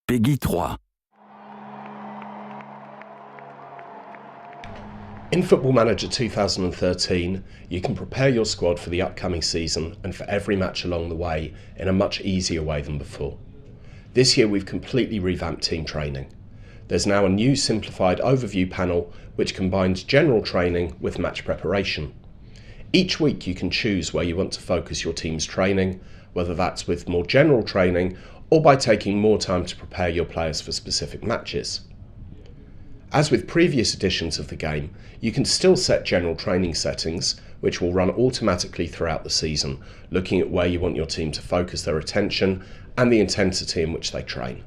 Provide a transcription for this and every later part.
Peggy 3. In Football Manager 2013, you can prepare your squad for the upcoming season and for every match along the way in a much easier way than before. This year we've completely revamped team training. There's now a new simplified overview panel which combines general training with match preparation. Each week you can choose where you want to focus your team's training, whether that's with more general training or by taking more time to prepare your players for specific matches. As with previous editions of the game, you can still set general training settings, which will run automatically throughout the season, looking at where you want your team to focus their attention and the intensity in which they train.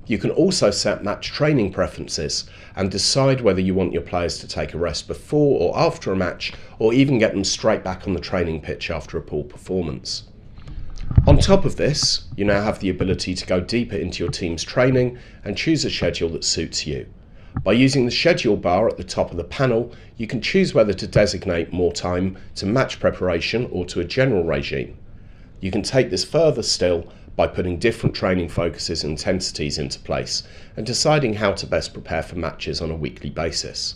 You can also set match training preferences and decide whether you want your players to take a rest before or after a match, or even get them straight back on the training pitch after a poor performance. On top of this, you now have the ability to go deeper into your team's training and choose a schedule that suits you. By using the schedule bar at the top of the panel, you can choose whether to designate more time to match preparation or to a general regime. You can take this further still by putting different training focuses and intensities into place and deciding how to best prepare for matches on a weekly basis.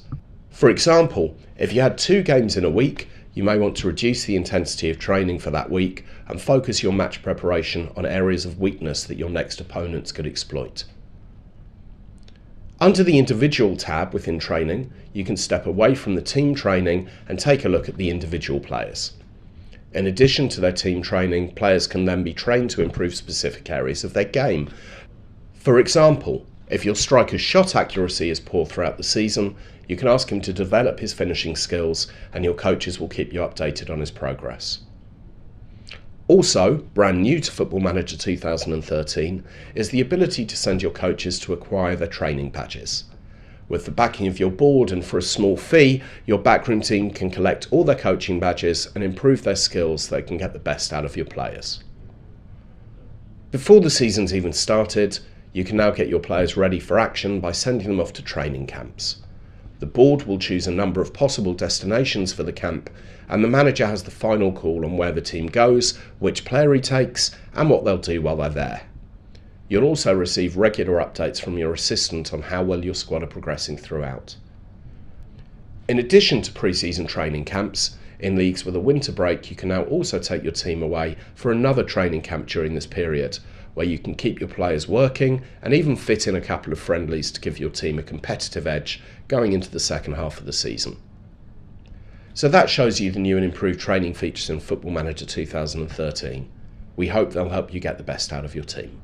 For example, if you had 2 games in a week, you may want to reduce the intensity of training for that week and focus your match preparation on areas of weakness that your next opponents could exploit. Under the Individual tab within Training, you can step away from the team training and take a look at the individual players. In addition to their team training, players can then be trained to improve specific areas of their game. For example, if your striker's shot accuracy is poor throughout the season, you can ask him to develop his finishing skills and your coaches will keep you updated on his progress. Also, brand new to Football Manager 2013 is the ability to send your coaches to acquire their training badges. With the backing of your board and for a small fee, your backroom team can collect all their coaching badges and improve their skills so they can get the best out of your players. Before the season's even started, you can now get your players ready for action by sending them off to training camps. The board will choose a number of possible destinations for the camp, and the manager has the final call on where the team goes, which player he takes, and what they'll do while they're there. You'll also receive regular updates from your assistant on how well your squad are progressing throughout. In addition to pre-season training camps, in leagues with a winter break, you can now also take your team away for another training camp during this period, where you can keep your players working and even fit in a couple of friendlies to give your team a competitive edge going into the second half of the season. So that shows you the new and improved training features in Football Manager 2013. We hope they'll help you get the best out of your team.